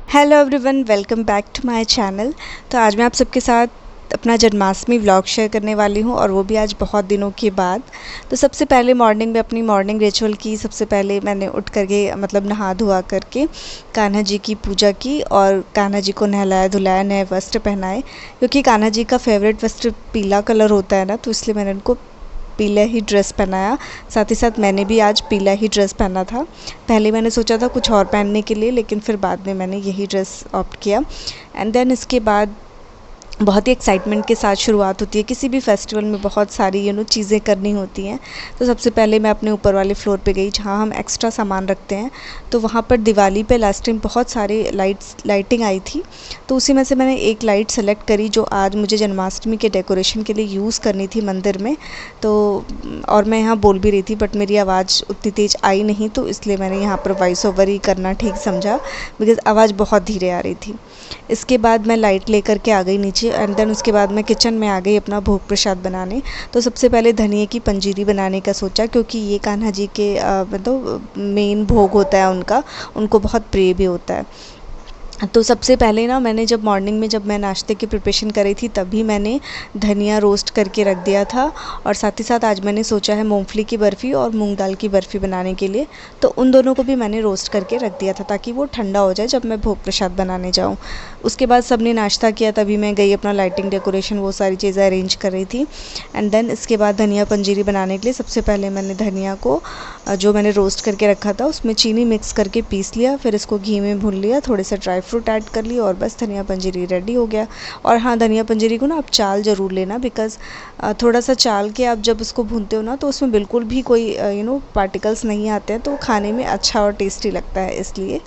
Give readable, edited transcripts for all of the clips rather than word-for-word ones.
Hello everyone, welcome back to my channel. तो आज मैं आप सबके साथ अपना जन्माष्टमी व्लॉग शेयर करने वाली हूँ, और वो भी आज बहुत दिनों के बाद। तो सबसे पहले मॉर्निंग में अपनी मॉर्निंग रिचुअल की। सबसे पहले मैंने उठ करके नहा धोआ करके कान्हा जी की पूजा की, और कान्हा जी को नहलाया धुलाया, नए वस्त्र पहनाए। क्योंकि कान्हा जी का फेवरेट वस्त्र पीला कलर होता है ना, तो इसलिए मैंने उनको पीला ही ड्रेस पहनाया। साथ ही साथ मैंने भी आज पीला ही ड्रेस पहना था। पहले मैंने सोचा था कुछ और पहनने के लिए, लेकिन फिर बाद में मैंने यही ड्रेस ऑप्ट किया। एंड देन इसके बाद बहुत ही एक्साइटमेंट के साथ शुरुआत होती है। किसी भी फेस्टिवल में बहुत सारी चीज़ें करनी होती हैं। तो सबसे पहले मैं अपने ऊपर वाले फ्लोर पे गई, जहाँ हम एक्स्ट्रा सामान रखते हैं। तो वहाँ पर दिवाली पे लास्ट टाइम बहुत सारे लाइटिंग आई थी। तो उसी में से मैंने एक लाइट सेलेक्ट करी, जो आज मुझे जन्माष्टमी के डेकोरेशन के लिए यूज़ करनी थी मंदिर में। तो और मैं यहाँ बोल भी रही थी, बट मेरी आवाज़ उतनी तेज़ आई नहीं, तो इसलिए मैंने यहाँ पर वॉइस ओवर ही करना ठीक समझा, बिकॉज़ आवाज़ बहुत धीरे आ रही थी। इसके बाद मैं लाइट लेकर के आ गई नीचे, एंड देन उसके बाद मैं किचन में आ गई अपना भोग प्रसाद बनाने। तो सबसे पहले धनिए की पंजीरी बनाने का सोचा, क्योंकि ये कान्हा जी के मेन भोग होता है उनका, उनको बहुत प्रिय भी होता है। तो सबसे पहले ना मैंने जब मॉर्निंग में जब मैं नाश्ते की प्रिपरेशन करी थी, तभी मैंने धनिया रोस्ट करके रख दिया था। और साथ ही साथ आज मैंने सोचा है मूंगफली की बर्फ़ी और मूंग दाल की बर्फ़ी बनाने के लिए। तो उन दोनों को भी मैंने रोस्ट करके रख दिया था, ताकि वो ठंडा हो जाए जब मैं भोग प्रसाद बनाने जाऊँ। उसके बाद सबने नाश्ता किया, तभी मैं गई अपना लाइटिंग डेकोरेशन वो सारी चीज़ें अरेंज कर रही थी। एंड देन इसके बाद धनिया पंजीरी बनाने के लिए सबसे पहले मैंने धनिया को जो मैंने रोस्ट करके रखा था उसमें चीनी मिक्स करके पीस लिया, फिर इसको घी में भून लिया, थोड़े से ड्राई फ्रूट ऐड कर लिए, और बस धनिया पंजीरी रेडी हो गया। और हाँ, धनिया पंजीरी को ना आप चाल ज़रूर लेना, बिकॉज़ थोड़ा सा चाल के आप जब उसको भूनते हो ना, तो उसमें बिल्कुल भी कोई पार्टिकल्स नहीं आते हैं, तो खाने में अच्छा और टेस्टी लगता है। इसलिए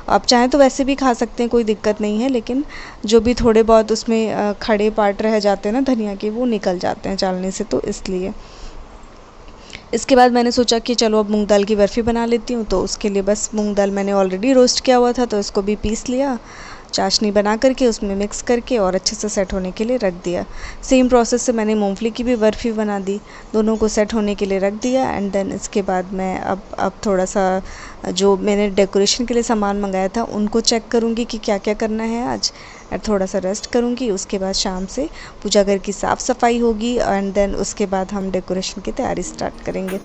आप चाहें तो वैसे भी खा सकते हैं, कोई दिक्कत नहीं है, लेकिन जो भी थोड़े बहुत उसमें खड़े पार्ट रह जाते हैं ना धनिया के, वो निकल जाते हैं चालने से, तो इसलिए। इसके बाद मैंने सोचा कि चलो अब मूंग दाल की बर्फ़ी बना लेती हूँ। तो उसके लिए बस मूंग दाल मैंने ऑलरेडी रोस्ट किया हुआ था, तो इसको भी पीस लिया, चाशनी बना करके उसमें मिक्स करके और अच्छे से सेट होने के लिए रख दिया। सेम प्रोसेस से मैंने मूंगफली की भी बर्फ़ी बना दी, दोनों को सेट होने के लिए रख दिया। एंड देन इसके बाद मैं अब थोड़ा सा जो मैंने डेकोरेशन के लिए सामान मंगाया था उनको चेक करूँगी कि क्या क्या करना है आज, और थोड़ा सा रेस्ट करूँगी। उसके बाद शाम से पूजा घर की साफ़ सफाई होगी, एंड देन उसके बाद हम डेकोरेशन की तैयारी स्टार्ट करेंगे।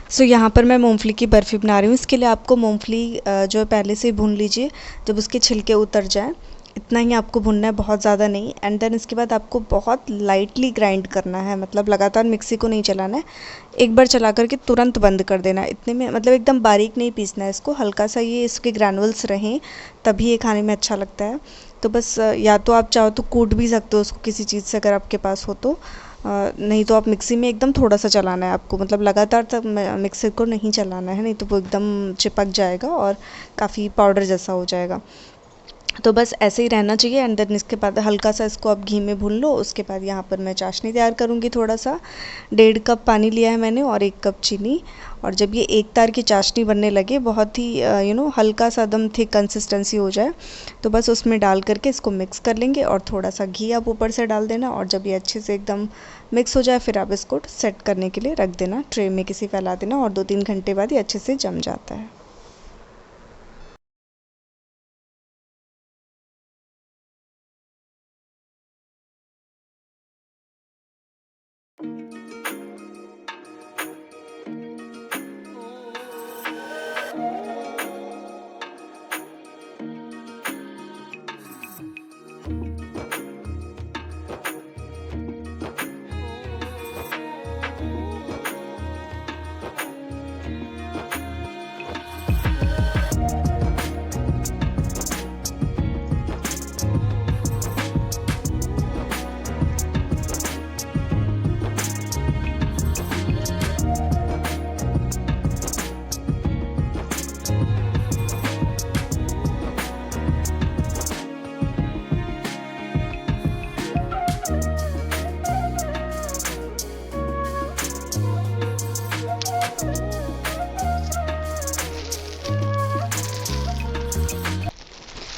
सो यहाँ पर मैं मूंगफली की बर्फ़ी बना रही हूँ। इसके लिए आपको मूंगफली जो है पहले से ही भून लीजिए, जब उसके छिलके उतर जाएँ। इतना ही आपको भूनना है, बहुत ज़्यादा नहीं। एंड देन इसके बाद आपको बहुत लाइटली ग्राइंड करना है, मतलब लगातार मिक्सी को नहीं चलाना है, एक बार चला करके तुरंत बंद कर देना है। इतने में मतलब एकदम बारीक नहीं पीसना है इसको, हल्का सा ये इसके ग्रैनुअल्स रहें, तभी ये खाने में अच्छा लगता है। तो बस या तो आप चाहो तो कूट भी सकते हो उसको किसी चीज़ से, अगर आपके पास हो तो। नहीं तो आप मिक्सी में एकदम थोड़ा सा चलाना है आपको, मतलब लगातार तक मिक्सर को नहीं चलाना है, नहीं तो वो एकदम चिपक जाएगा और काफ़ी पाउडर जैसा हो जाएगा। तो बस ऐसे ही रहना चाहिए। एंड देन इसके बाद हल्का सा इसको आप घी में भून लो। उसके बाद यहाँ पर मैं चाशनी तैयार करूँगी। थोड़ा सा 1.5 कप पानी लिया है मैंने और 1 कप चीनी। और जब ये एक तार की चाशनी बनने लगे, बहुत ही हल्का सा दम थिक कंसिस्टेंसी हो जाए, तो बस उसमें डाल करके इसको मिक्स कर लेंगे। और थोड़ा सा घी आप ऊपर से डाल देना। और जब ये अच्छे से एकदम मिक्स हो जाए, फिर आप इसको सेट करने के लिए रख देना, ट्रे में किसी फैला देना। और 2-3 घंटे बाद ये अच्छे से जम जाता है।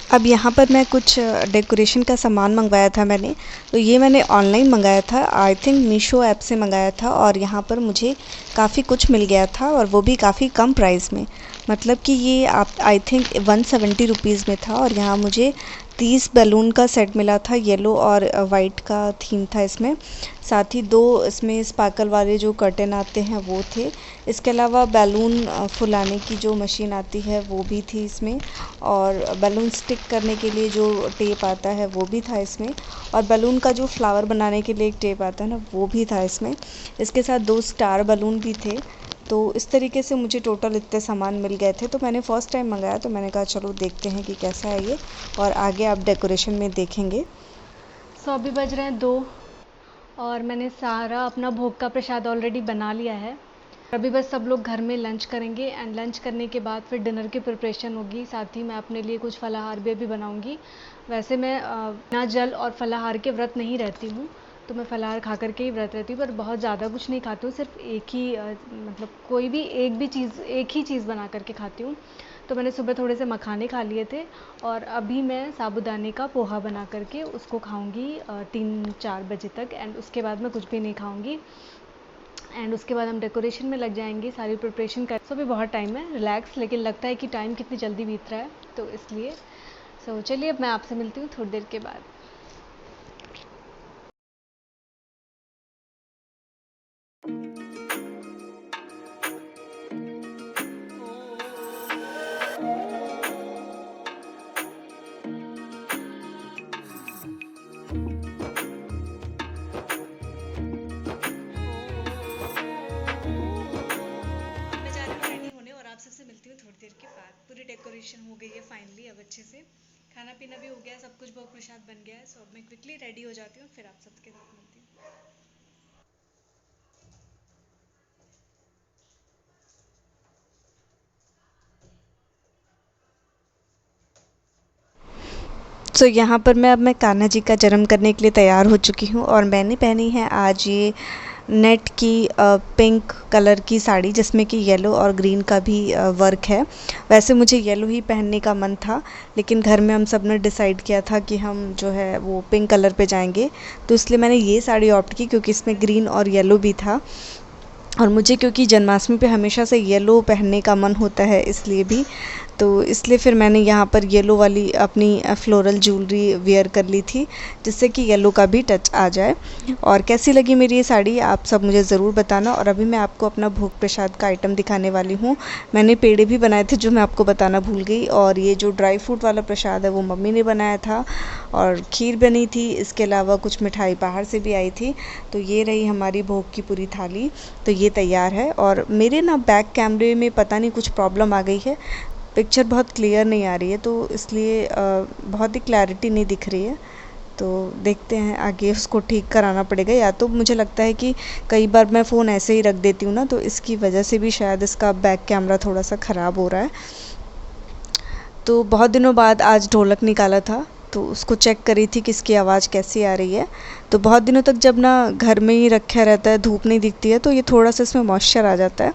अब यहाँ पर मैं कुछ डेकोरेशन का सामान मंगवाया था मैंने। तो ये मैंने ऑनलाइन मंगाया था, आई थिंक मीशो ऐप से मंगाया था। और यहाँ पर मुझे काफ़ी कुछ मिल गया था, और वो भी काफ़ी कम प्राइस में। मतलब कि ये आप आई थिंक 170 रुपीज़ में था। और यहाँ मुझे 30 बैलून का सेट मिला था, येलो और वाइट का थीम था इसमें। साथ ही 2 इसमें स्पार्कल वाले जो कर्टेन आते हैं वो थे। इसके अलावा बैलून फुलाने की जो मशीन आती है वो भी थी इसमें। और बैलून स्टिक करने के लिए जो टेप आता है वो भी था इसमें। और बैलून का जो फ्लावर बनाने के लिए एक टेप आता है ना, वो भी था इसमें। इसके साथ 2 स्टार बैलून भी थे। तो इस तरीके से मुझे टोटल इतने सामान मिल गए थे। तो मैंने फ़र्स्ट टाइम मंगाया, तो मैंने कहा चलो देखते हैं कि कैसा है ये, और आगे आप डेकोरेशन में देखेंगे। सो अभी बज रहे हैं 2 और मैंने सारा अपना भोग का प्रसाद ऑलरेडी बना लिया है। अभी बस सब लोग घर में लंच करेंगे एंड लंच करने के बाद फिर डिनर की प्रिपरेशन होगी। साथ ही मैं अपने लिए कुछ फलाहार भी अभी बनाऊंगी। वैसे मैं बिना जल और फलाहार के व्रत नहीं रहती हूँ, तो मैं फलाहार खा करके ही व्रत रहती हूँ, पर बहुत ज़्यादा कुछ नहीं खाती हूँ। सिर्फ एक ही मतलब कोई भी एक ही चीज़ बना करके खाती हूँ। तो मैंने सुबह थोड़े से मखाने खा लिए थे और अभी मैं साबूदाने का पोहा बना करके उसको खाऊंगी 3-4 बजे तक। एंड उसके बाद मैं कुछ भी नहीं खाऊंगी। एंड उसके बाद हम डेकोरेशन में लग जाएंगे, सारी प्रिपरेशन कर। सो अभी बहुत टाइम है, रिलैक्स, लेकिन लगता है कि टाइम कितनी जल्दी बीत रहा है, तो इसलिए चलिए अब मैं आपसे मिलती हूँ थोड़ी देर के बाद। मैं जा रही हूँ रेडी होने, और आप सबसे मिलती हूँ थोड़ी देर के बाद। पूरी डेकोरेशन हो गई है फाइनली अब अच्छे से। खाना पीना भी हो गया है, सब कुछ भोग प्रसाद बन गया है। सो अब मैं क्विकली रेडी हो जाती हूँ, फिर आप सबके साथ मिलती हूँ। यहाँ पर मैं कान्हा जी का जन्म करने के लिए तैयार हो चुकी हूँ। और मैंने पहनी है आज ये नेट की पिंक कलर की साड़ी, जिसमें कि येलो और ग्रीन का भी वर्क है। वैसे मुझे येलो ही पहनने का मन था, लेकिन घर में हम सब ने डिसाइड किया था कि हम जो है वो पिंक कलर पे जाएंगे। तो इसलिए मैंने ये साड़ी ऑप्ट की, क्योंकि इसमें ग्रीन और येलो भी था। और मुझे क्योंकि जन्माष्टमी पे हमेशा से येलो पहनने का मन होता है, इसलिए भी, तो इसलिए फिर मैंने यहाँ पर येलो वाली अपनी फ्लोरल ज्वेलरी वेयर कर ली थी, जिससे कि येलो का भी टच आ जाए। और कैसी लगी मेरी ये साड़ी आप सब मुझे ज़रूर बताना। और अभी मैं आपको अपना भोग प्रसाद का आइटम दिखाने वाली हूँ। मैंने पेड़े भी बनाए थे, जो मैं आपको बताना भूल गई। और ये जो ड्राई फ्रूट वाला प्रसाद है वो मम्मी ने बनाया था, और खीर बनी थी। इसके अलावा कुछ मिठाई बाहर से भी आई थी। तो ये रही हमारी भोग की पूरी थाली। तो ये तैयार है। और मेरे ना बैक कैमरे में पता नहीं कुछ प्रॉब्लम आ गई है, पिक्चर बहुत क्लियर नहीं आ रही है, तो इसलिए बहुत ही क्लैरिटी नहीं दिख रही है। तो देखते हैं आगे उसको ठीक कराना पड़ेगा। या तो मुझे लगता है कि कई बार मैं फ़ोन ऐसे ही रख देती हूँ ना, तो इसकी वजह से भी शायद इसका बैक कैमरा थोड़ा सा ख़राब हो रहा है। तो बहुत दिनों बाद आज ढोलक निकाला था, तो उसको चेक करी थी कि इसकी आवाज़ कैसी आ रही है। तो बहुत दिनों तक जब ना घर में ही रखा रहता है, धूप नहीं दिखती है, तो ये थोड़ा सा इसमें मॉइस्चर आ जाता है।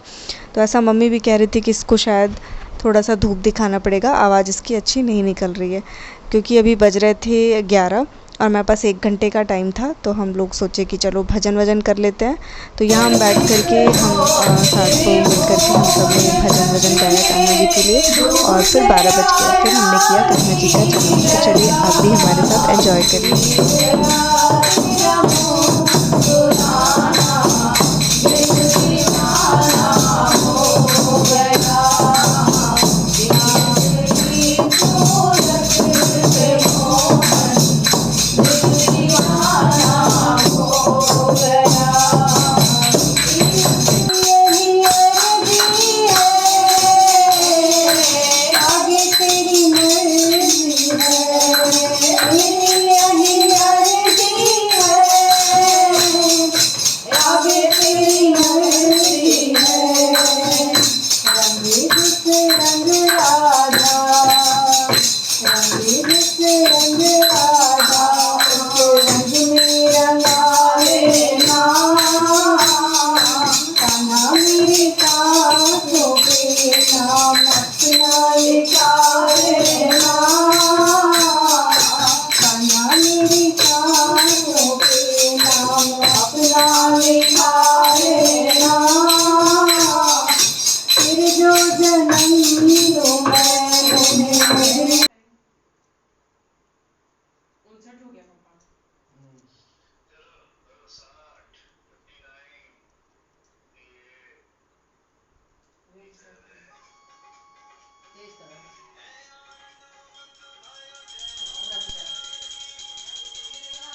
तो ऐसा मम्मी भी कह रही थी कि इसको शायद थोड़ा सा धूप दिखाना पड़ेगा, आवाज़ इसकी अच्छी नहीं निकल रही है। क्योंकि अभी बज रहे थे 11 और मेरे पास 1 घंटे का टाइम था, तो हम लोग सोचे कि चलो भजन वजन कर लेते हैं। तो यहाँ हम बैठ कर के हम सास बहू मिल कर के हम सब ने भजन वजन गाया कान्हा जी के लिए। और फिर 12 बज गया, फिर हमने किया कान्हा जी का जन्म। तो चलिए आप भी हमारे साथ एंजॉय करिए।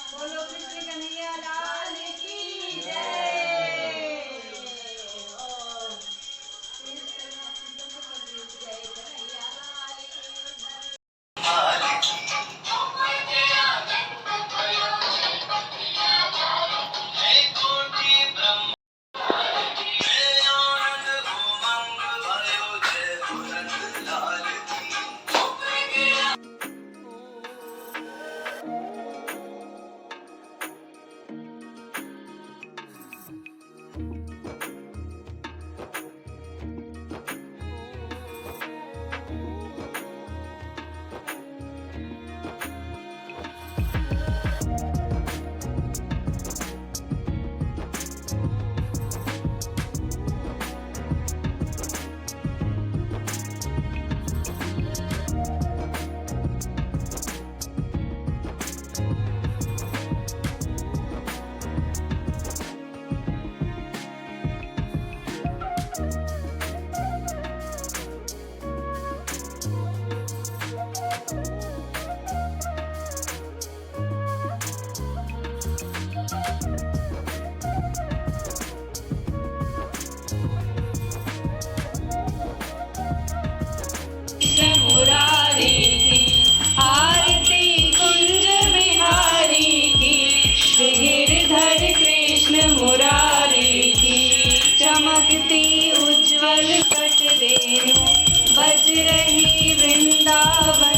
बोलो कृष्ण कन्हैया लाल की जय। मुरारी की आरती कुंज बिहारी की, गिरधर कृष्ण मुरारी की, चमकती उज्ज्वल कट रेणु बज रही वृंदावन